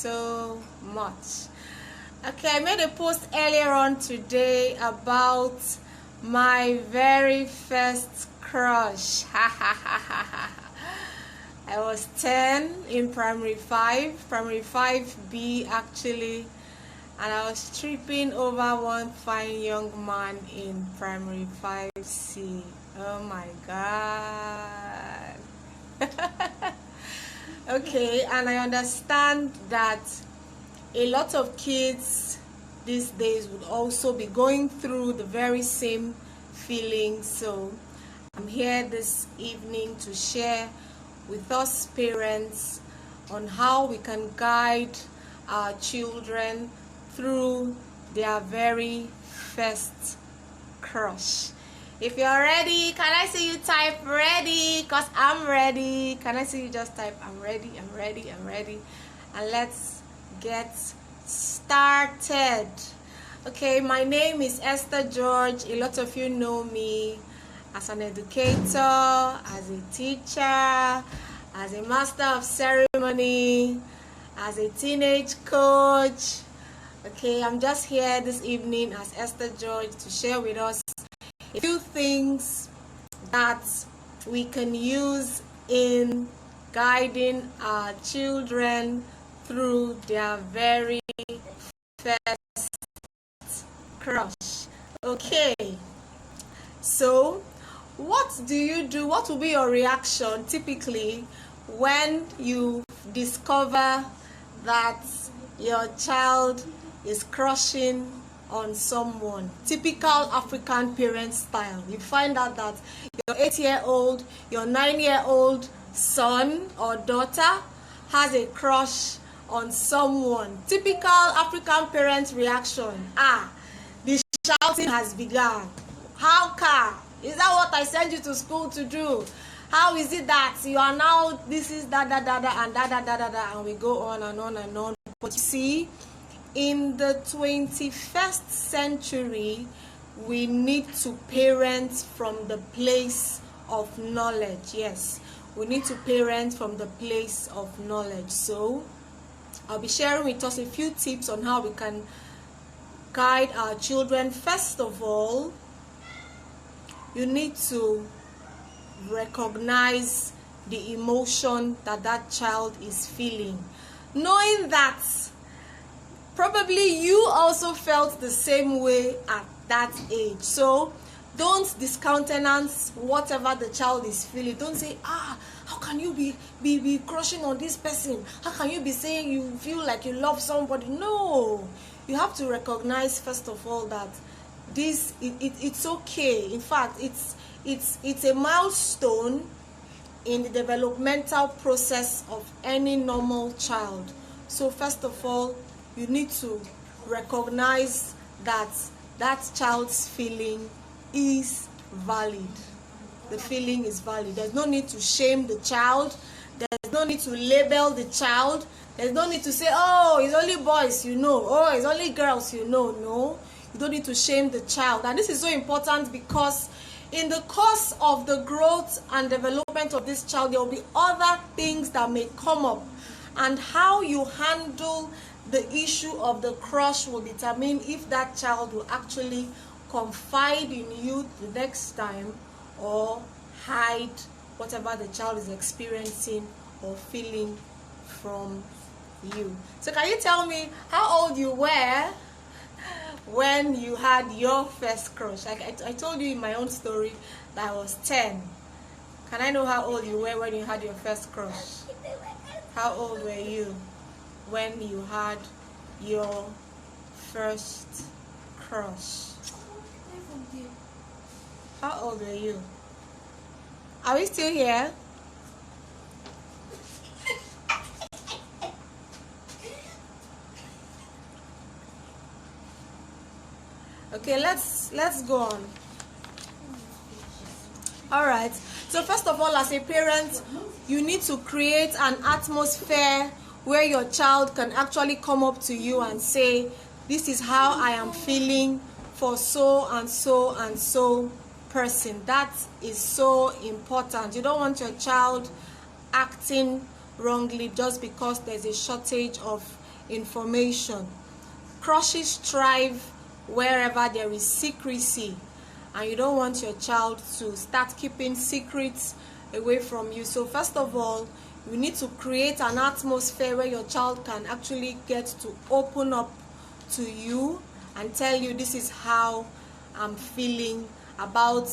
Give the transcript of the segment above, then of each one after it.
so much. Okay, I made a post earlier on today about my very first crush. I was 10 in primary 5B actually, and I was tripping over one fine young man in primary 5C. Oh my God. Okay, and I understand that a lot of kids these days would also be going through the very same feeling. So I'm here this evening to share with us parents on how we can guide our children through their very first crush. If you're ready, can I see you type ready? Because I'm ready. Can I see you just type I'm ready, I'm ready, I'm ready. And let's get started. Okay, my name is Esther George. A lot of you know me as an educator, as a teacher, as a master of ceremony, as a teenage coach. Okay, I'm just here this evening as Esther George to share with us a few things that we can use in guiding our children through their very first crush. Okay, so what do you do? What will be your reaction typically when you discover that your child is crushing on someone? Typical African parent style. You find out that your 8-year-old, your 9-year-old son or daughter has a crush on someone. Typical African parent reaction. The shouting has begun. How come? Is that what I sent you to school to do? How is it that you are now, this is da da da da and da da da da da, and we go on and on and on. But you see, in the 21st century, we need to parent from the place of knowledge. Yes, we need to parent from the place of knowledge. So I'll be sharing with us a few tips on how we can guide our children. First of all, you need to recognize the emotion that that child is feeling, knowing that probably you also felt the same way at that age. So don't discountenance whatever the child is feeling. Don't say, how can you be crushing on this person? How can you be saying you feel like you love somebody? No, you have to recognize first of all that it's okay. In fact, it's a milestone in the developmental process of any normal child. So first of all, you need to recognize that that child's feeling is valid. The feeling is valid. There's no need to shame the child. There's no need to label the child. There's no need to say, oh, it's only boys, you know. Oh, it's only girls, you know. No, you don't need to shame the child. And this is so important because in the course of the growth and development of this child, there will be other things that may come up. And how you handle the issue of the crush will determine if that child will actually confide in you the next time or hide whatever the child is experiencing or feeling from you. So can you tell me how old you were when you had your first crush? I told you in my own story that I was 10. Can I know how old you were when you had your first crush? How old were you when you had your first crush? How old were you? Are we still here? Okay, let's go on. All right. So first of all, as a parent, you need to create an atmosphere where your child can actually come up to you and say, this is how I am feeling for so and so and so person. That is so important. You don't want your child acting wrongly just because there's a shortage of information. Crushes thrive wherever there is secrecy, and you don't want your child to start keeping secrets away from you. So first of all, you need to create an atmosphere where your child can actually get to open up to you and tell you, this is how I'm feeling about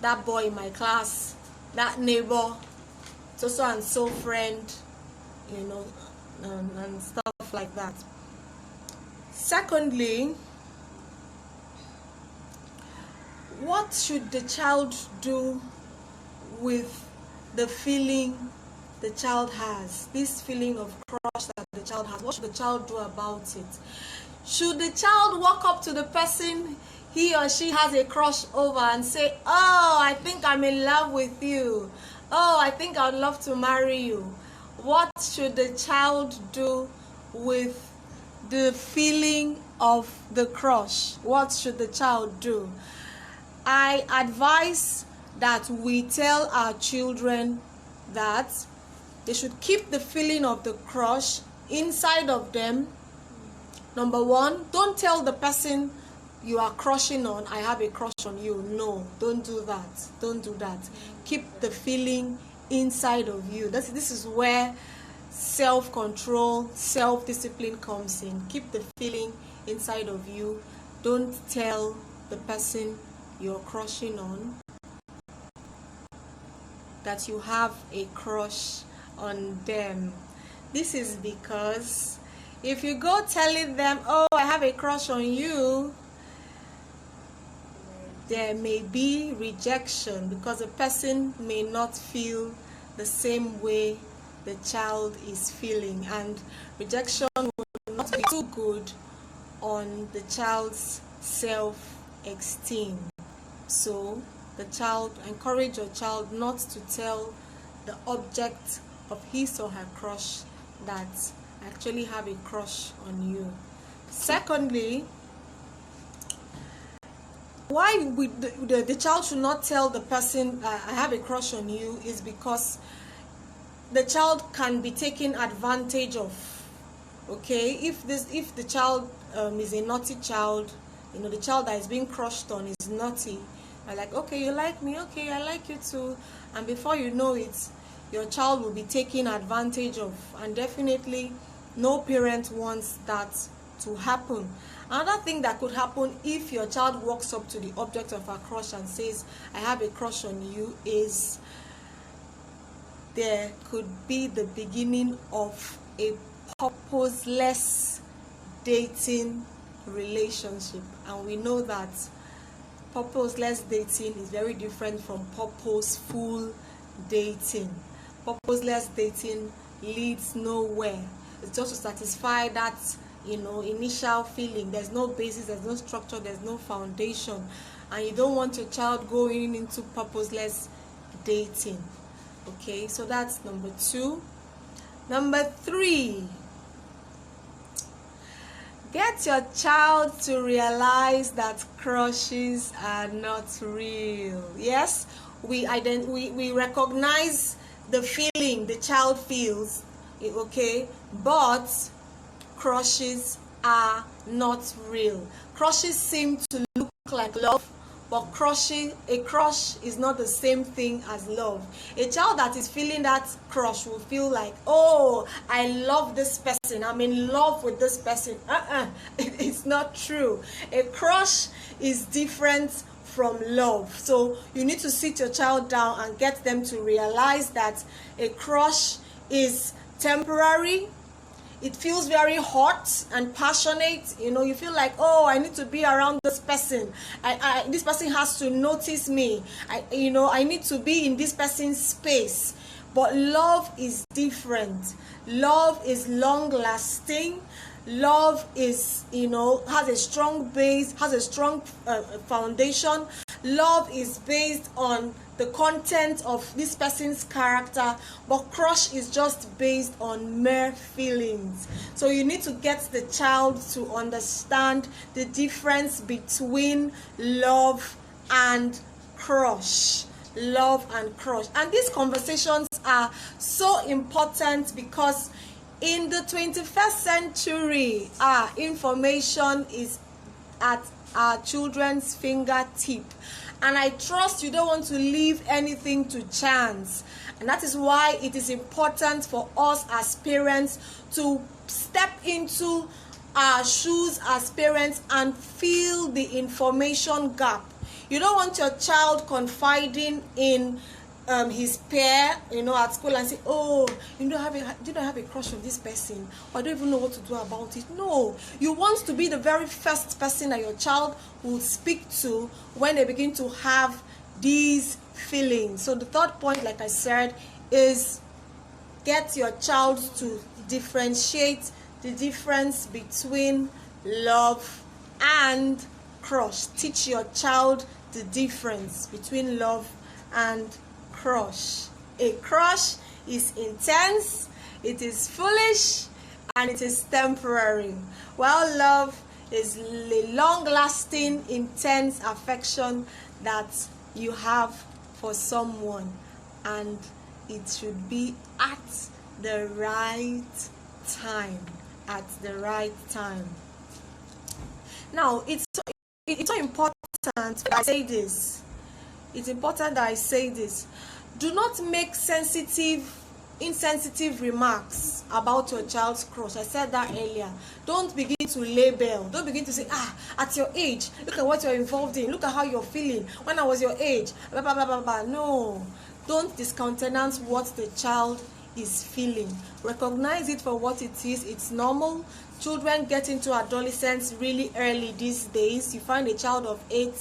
that boy in my class, that neighbor, so and so friend, and stuff like that. Secondly, what should the child do with the feeling the child has? This feeling of crush that the child has, what should the child do about it? Should the child walk up to the person he or she has a crush over and say, oh, I think I'm in love with you, oh, I think I'd love to marry you? What should the child do with the feeling of the crush? What should the child do? I advise that we tell our children that they should keep the feeling of the crush inside of them. Number one, don't tell the person you are crushing on, I have a crush on you. No, don't do that. Don't do that. Keep the feeling inside of you. This is where self-control, self-discipline comes in. Keep the feeling inside of you. Don't tell the person you're crushing on that you have a crush on them. This is because if you go telling them, oh, I have a crush on you, there may be rejection because the person may not feel the same way the child is feeling, and rejection will not be too good on the child's self-esteem. So encourage your child not to tell the object of his or her crush that I actually have a crush on you. Secondly, why the child should not tell the person I have a crush on you is because the child can be taken advantage of. Okay, if the child is a naughty child, the child that is being crushed on is naughty, I'm like, okay, you like me, okay, I like you too, and before you know it, your child will be taken advantage of, and definitely no parent wants that to happen. Another thing that could happen if your child walks up to the object of a crush and says, I have a crush on you, is there could be the beginning of a purposeless dating relationship. And we know that purposeless dating is very different from purposeful dating. Purposeless dating leads nowhere. It's just to satisfy that initial feeling. There's no basis, there's no structure, there's no foundation, and you don't want your child going into purposeless dating. Okay, so that's number 2. Number 3, get your child to realize that crushes are not real. Yes, we recognize the feeling the child feels, okay, but crushes are not real. Crushes seem to look like love, but a crush is not the same thing as love. A child that is feeling that crush will feel like, oh, I love this person, I'm in love with this person. It's not true. A crush is different from love. So you need to sit your child down and get them to realize that a crush is temporary. It feels very hot and passionate. You feel like, oh, I need to be around this person. This person has to notice me. I need to be in this person's space. But love is different. Love is long lasting. Love is, has a strong base, has a strong foundation. Love is based on the content of this person's character, but crush is just based on mere feelings. So you need to get the child to understand the difference between love and crush. Love and crush. And these conversations are so important because In the 21st century, information is at our children's fingertip, and I trust you don't want to leave anything to chance. And that is why it is important for us as parents to step into our shoes as parents and fill the information gap. You don't want your child confiding in his peer, at school, and say, oh, you don't have a crush on this person, or I don't even know what to do about it. No, you want to be the very first person that your child will speak to when they begin to have these feelings. So the third point, like I said, is get your child to differentiate the difference between love and crush. Teach your child the difference between love and crush. A crush is intense, it is foolish, and it is temporary, while love is a long-lasting, intense affection that you have for someone, and it should be at the right time. Now, it's so important that I say this. It's important that I say this. Do not make insensitive remarks about your child's crush. I said that earlier. Don't begin to label. Don't begin to say, at your age, look at what you're involved in. Look at how you're feeling. When I was your age, blah, blah, blah, blah, blah. No. Don't discountenance what the child is feeling. Recognize it for what it is. It's normal. Children get into adolescence really early these days. You find a child of 8,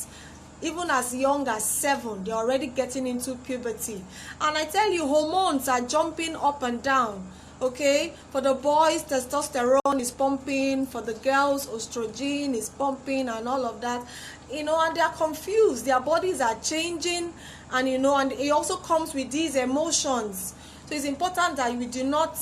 even as young as 7, they're already getting into puberty. And I tell you, hormones are jumping up and down. Okay? For the boys, testosterone is pumping. For the girls, estrogen is pumping and all of that. And they are confused. Their bodies are changing. And, and it also comes with these emotions. So it's important that we do not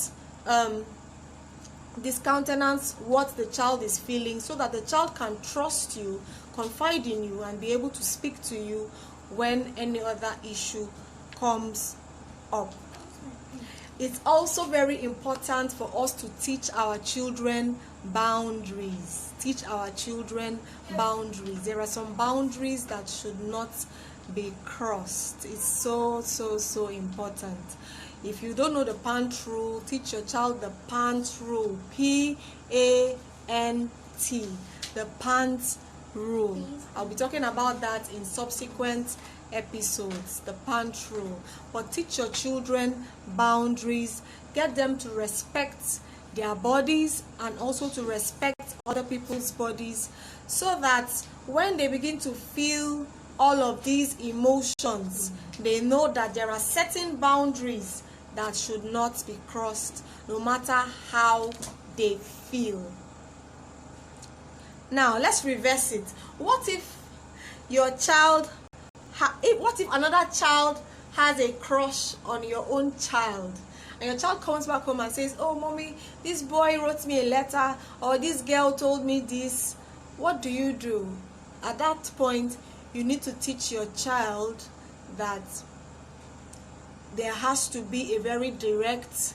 discountenance what the child is feeling, so that the child can trust you, confide in you, and be able to speak to you when any other issue comes up. It's also very important for us to teach our children boundaries. There are some boundaries that should not be crossed. It's so important. If you don't know the PANT rule, teach your child the PANT rule. PANT. The PANT rule. I'll be talking about that in subsequent episodes. The PANT rule. But teach your children boundaries. Get them to respect their bodies and also to respect other people's bodies, so that when they begin to feel all of these emotions, they know that there are certain boundaries that should not be crossed, no matter how they feel. Now, let's reverse it. What if another child has a crush on your own child, and your child comes back home and says, oh mommy, this boy wrote me a letter, or this girl told me this? What do you do? At that point, you need to teach your child that there has to be a very direct,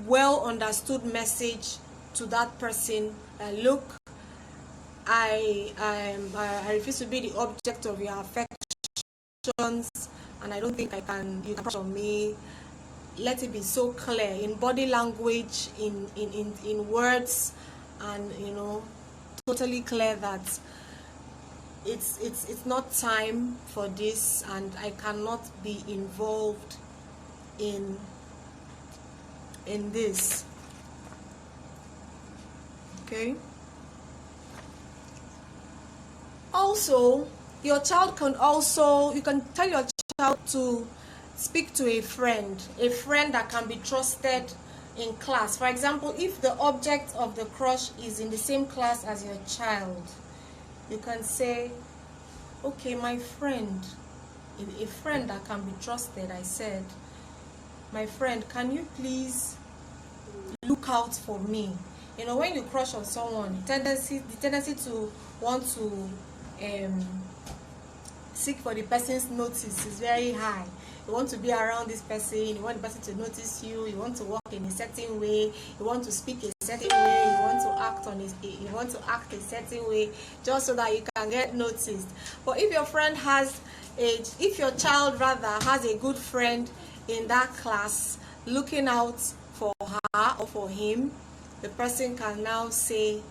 well understood message to that person. Look, I refuse to be the object of your affections, and I don't think you can crush on me. Let it be so clear in body language, in words, and totally clear that it's not time for this, and I cannot be involved in this. Okay? Also, you can tell your child to speak to a friend that can be trusted in class. For example, if the object of the crush is in the same class as your child, you can say, okay, my friend, a friend that can be trusted, I said, my friend, can you please look out for me? When you crush on someone, the tendency to want to seek for the person's notice is very high. You want to be around this person, you want the person to notice you, you want to walk in a certain way, you want to speak a certain way, you want to act a certain way, just so that you can get noticed. But if your child rather has a good friend in that class looking out for her or for him, the person can now say,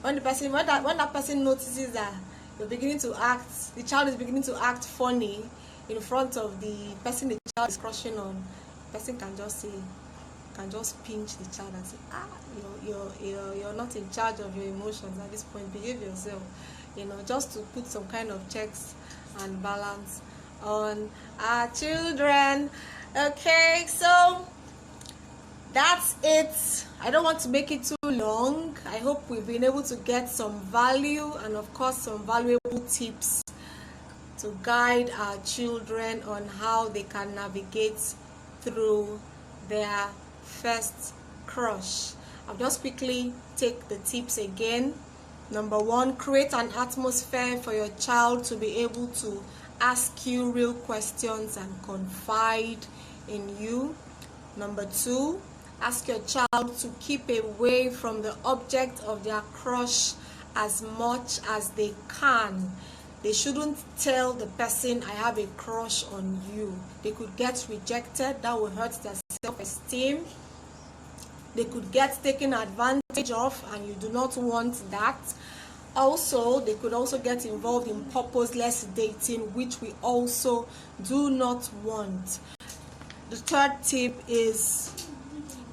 when that person notices that the child is beginning to act funny in front of the person the child is crushing on, the person can just pinch the child and say, you're not in charge of your emotions at this point, behave yourself, just to put some kind of checks and balance on our children. Okay, so that's it. I don't want to make it too long. I hope we've been able to get some value and of course some valuable tips to guide our children on how they can navigate through their first crush. I'll just quickly take the tips again. Number 1, create an atmosphere for your child to be able to ask you real questions and confide in you. Number 2, ask your child to keep away from the object of their crush as much as they can. They shouldn't tell the person, I have a crush on you. They could get rejected. That will hurt their self-esteem. They could get taken advantage of, and you do not want that. Also, they could also get involved in purposeless dating, which we also do not want. The third tip is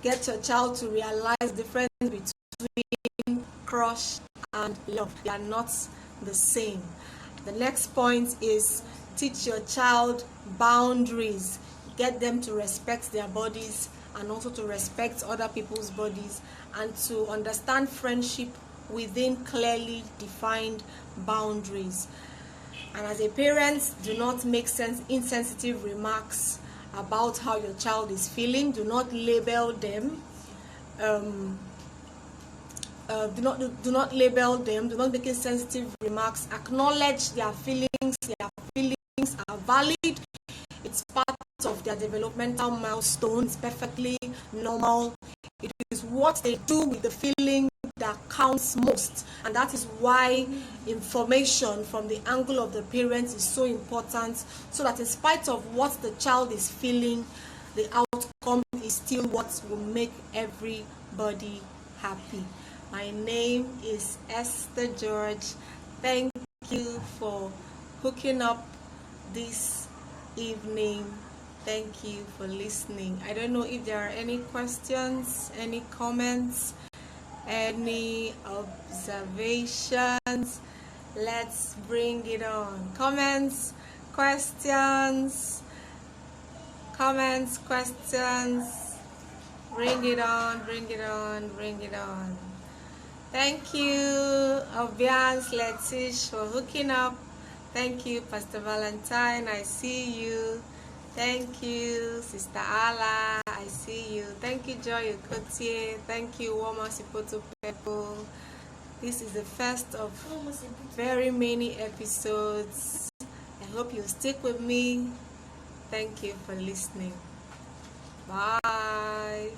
get your child to realize the difference between crush and love. They are not the same. The next point is teach your child boundaries. Get them to respect their bodies and also to respect other people's bodies and to understand friendship within clearly defined boundaries. And as a parent, do not make insensitive remarks about how your child is feeling. Do not label them. Do not label them. Do not make insensitive remarks. Acknowledge their feelings. Their feelings are valid. It's part of their developmental milestones. Perfectly normal. It is what they do with the feeling that counts most, and that is why information from the angle of the parents is so important, so that in spite of what the child is feeling, the outcome is still what will make everybody happy. My name is Esther George. Thank you for hooking up this evening. Thank you for listening. I don't know if there are any questions, any comments, any observations. Let's bring it on. Comments, questions. Bring it on. Thank you, Obians Letish, for hooking up. Thank you, Pastor Valentine. I see you. Thank you, Sister Ala. I see you. Thank you, Joy Okotie. Thank you, Woma Sipoto people. This is the first of very many episodes. I hope you stick with me. Thank you for listening. Bye.